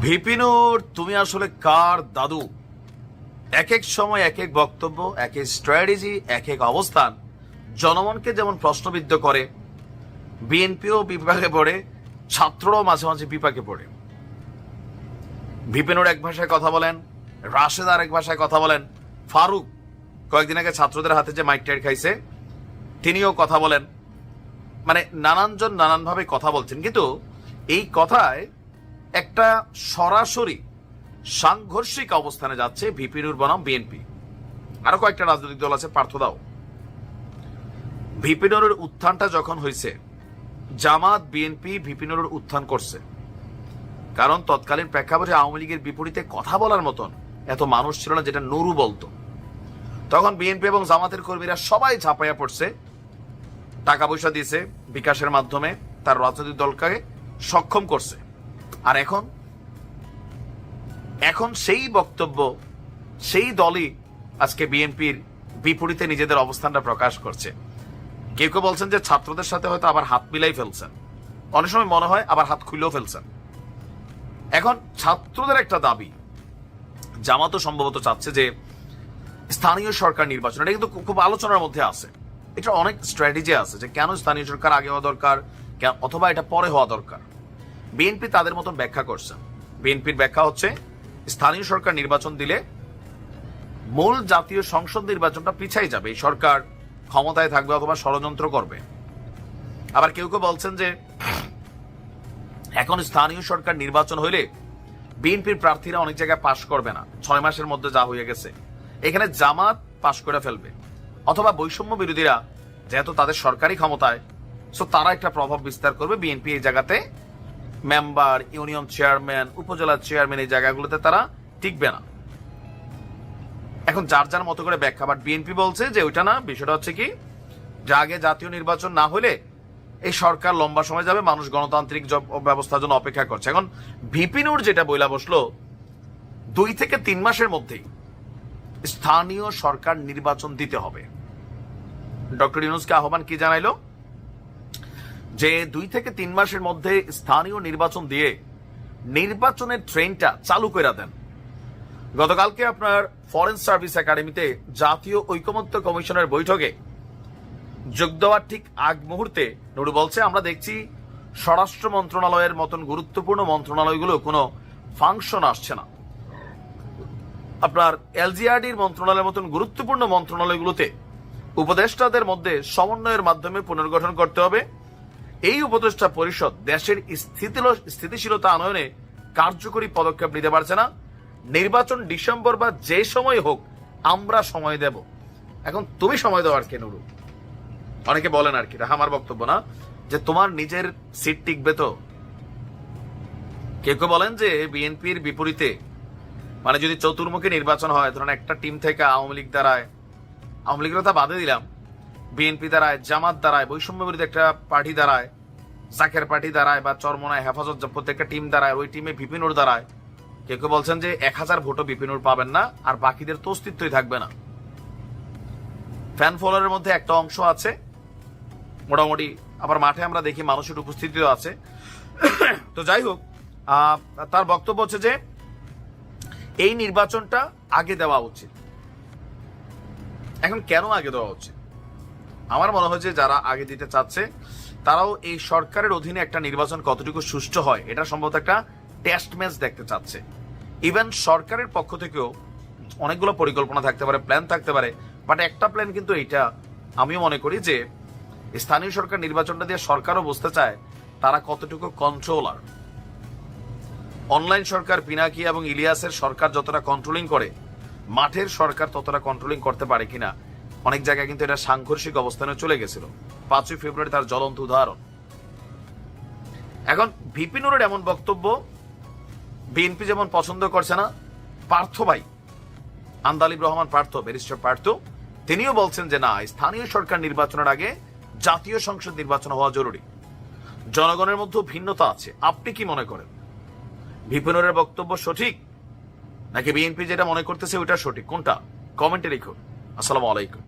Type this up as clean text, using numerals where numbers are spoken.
VP নূর, তুমি আসলে কার দাদু? এক এক সময় এক এক বক্তব্য, এক এক স্ট্র্যাটেজি, এক এক অবস্থান জনমনকে যেমন প্রশ্নবিদ্ধ করে, বিএনপিও বিপাকে পড়ে, ছাত্ররাও মাঝে মাঝে বিপাকে পড়ে। ভিপি নূর এক ভাষায় কথা বলেন, রাশেদ আর এক ভাষায় কথা বলেন, ফারুক কয়েকদিন আগে ছাত্রদের হাতে যে মাইক টাইট খাইছে তিনিও কথা বলেন। মানে নানানজন নানানভাবে কথা বলছেন, কিন্তু এই কথায় একটা সরাসরি সাংঘর্ষিক অবস্থানে যাচ্ছে ভিপি নূর বনাম বিএনপি। আরো কয়েকটা রাজনৈতিক দল আছে, পার্থ দাও। ভিপি নূরের উত্থানটা যখন হয়েছে, জামাত বিএনপি ভিপি নূরের উত্থান করছে, কারণ তৎকালীন প্রেক্ষাপটে আওয়ামী লীগের বিপরীতে কথা বলার মতন এত মানুষ ছিল না যেটা নুরু বলতো। তখন বিএনপি এবং জামাতের কর্মীরা সবাই ঝাঁপাইয়া পড়ছে, টাকা পয়সা দিয়েছে, বিকাশের মাধ্যমে তার রাজনৈতিক দলকে সক্ষম করছে। আর এখন সেই বক্তব্য, সেই দলই আজকে বিএনপির বিপরীতে নিজেদের অবস্থানটা প্রকাশ করছে। কেউ কেউ বলছেন যে ছাত্রদের সাথে হয়তো আবার হাত মিলাই ফেলছেন, অনেক সময় মনে হয় আবার হাত খুলেও ফেলছেন। এখন ছাত্রদের একটা দাবি, জামাতও সম্ভবত চাচ্ছে যে স্থানীয় সরকার নির্বাচন, এটা কিন্তু খুব আলোচনার মধ্যে আছে। এটা অনেক স্ট্র্যাটেজি আছে যে কেন স্থানীয় সরকার আগে হওয়া দরকার অথবা এটা পরে হওয়া দরকার। বিএনপি তাদের মতন ব্যাখ্যা করছে। বিএনপির ব্যাখ্যা হচ্ছে স্থানীয় সরকার নির্বাচন দিলে মূল জাতীয় সংসদ নির্বাচনটা পিছাই যাবে, এই সরকার ক্ষমতায় থাকবে অথবা ষড়যন্ত্র করবে। আবার কেউ কেউ বলছেন যে এখন স্থানীয় সরকার নির্বাচন হইলে বিএনপির প্রার্থীরা অনেক জায়গায় পাশ করবে না, 6 মাসের মধ্যে যা হয়ে গেছে এখানে জামাত পাশ করে ফেলবে, অথবা বৈষম্য বিরোধীরা যেহেতু তাদের সরকারি ক্ষমতায়, সো তারা একটা প্রভাব বিস্তার করবে, বিএনপি এই জায়গাতে মেম্বার, ইউনিয়ন চেয়ারম্যান, উপজেলা চেয়ারম্যান এই জায়গাগুলোতে তারা টিকবে না। এখন যার যার মতো করে ব্যাখ্যা, বাট বিএনপি বলছে যে ওইটা না, বিষয়টা হচ্ছে কি যে আগে জাতীয় নির্বাচন না হলে এই সরকার লম্বা সময় যাবে, মানুষ গণতান্ত্রিক ব্যবস্থার জন্য অপেক্ষা করছে। এখন ভিপি নূর যেটা বইলা বসলো, 2 থেকে 3 মাসের মধ্যেই স্থানীয় সরকার নির্বাচন দিতে হবে। ডক্টর ইউনূসকে আহ্বান কি জানাইলো যে 2 থেকে 3 মাসের মধ্যে স্থানীয় নির্বাচন দিয়ে নির্বাচনের ট্রেনটা চালু করে দেন। গতকালকে আপনার ফরেন সার্ভিস একাডেমিতে জাতীয় ঐকমত্য কমিশনের বৈঠকে যোগ দেওয়ার ঠিক আগ মুহূর্তে নুরু বলছে, আমরা দেখছি স্বরাষ্ট্র মন্ত্রণালয়ের মতন গুরুত্বপূর্ণ মন্ত্রণালয়গুলো কোনো ফাংশন আসছে না। আপনার এলজিআরডির মন্ত্রণালয়ের মতন গুরুত্বপূর্ণ মন্ত্রণালয়গুলোতে উপদেষ্টাদের মধ্যে সমন্বয়ের মাধ্যমে পুনর্গঠন করতে হবে। এই উপদেষ্টা পরিষদ দেশের স্থিতিশীলতা আনয়নে কার্যকরী পদক্ষেপ নিতে পারছে না। নির্বাচন ডিসেম্বর বা যে সময় হোক, আমরা সময় দেব। এখন তুমি সময় দাও আর কে নুরু? অনেকে বলেন আর কি, আমার বক্তব্য না, যে তোমার নিজের সিট টিকবে তো। কেউ কেউ বলেন যে বিএনপির বিপরীতে, মানে যদি চতুর্মুখী নির্বাচন হয়, ধরুন একটা টিম থেকে আওয়ামী লীগ দাঁড়ায়, আওয়ামী লীগের কথা বাদে দিলাম, বিএনপি দাঁড়ায়, জামাত দাঁড়ায়, বৈষম্য বিরোধী একটা পার্টি দাঁড়ায়, জাকের পার্টি দাঁড়ায়, বা চরমনায় হেফাজত প্রত্যেকটা টিম দাঁড়ায়, ওই টিমে ভিপি নূর দাঁড়ায়। কেউ কেউ বলছেন যে 1000 ভোটও ভিপি নূর পাবেন না, আর বাকিদের তো অস্তিত্বই থাকবে না। ফ্যান ফলোয়ারের মধ্যে একটা অংশ আছে মোটামুটি, আবার মাঠে আমরা দেখি মানুষের উপস্থিতিও আছে। তো যাই হোক, তার বক্তব্য হচ্ছে যে এই নির্বাচনটা আগে দেওয়া উচিত। এখন কেন আগে দেওয়া উচিত? আমার মনে হয় যে যারা আগে দিতে চাচ্ছে তারাও এই সরকারের অধীনে একটা নির্বাচন কতটুকু সুষ্ঠু হয় এটা সম্ভবত একটা টেস্ট ম্যাচ দেখতে চাচ্ছে। ইভেন সরকারের পক্ষ থেকেও অনেকগুলো পরিকল্পনা থাকতে পারে, প্ল্যান থাকতে পারে, বাট একটা প্ল্যান কিন্তু এইটা আমিও মনে করি যে স্থানীয় সরকার নির্বাচনটা দিয়ে সরকারও বুঝতে চায় তারা কতটুকু কন্ট্রোলার। অনলাইন সরকার পিনাকি এবং ইলিয়াসের সরকার যতটা কন্ট্রোলিং করে, মাঠের সরকার ততটা কন্ট্রোলিং করতে পারে কিনা। অনেক জায়গায় কিন্তু এটা সাংঘর্ষিক অবস্থানে চলে গেছিল। 5ই ফেব্রুয়ারি তার জ্বলন্ত উদাহরণ। এখন ভিপি নূরের এমন বক্তব্য বিএনপি যেমন পছন্দ করছে না, পার্থ ভাই আন্দালিব রহমান পার্থ, ব্যারিস্টার পার্থ, তিনিও বলছেন যে না, স্থানীয় সরকার নির্বাচনের আগে জাতীয় সংসদ নির্বাচন হওয়া জরুরি। জনগণের মধ্যে ভিন্নতা আছে। আপনি কি মনে করেন, ভিপি নূরের বক্তব্য সঠিক নাকি বিএনপি যেটা মনে করতেছে ওইটা সঠিক? কোনটা? কমেন্টে লিখুন। আসসালামু আলাইকুম।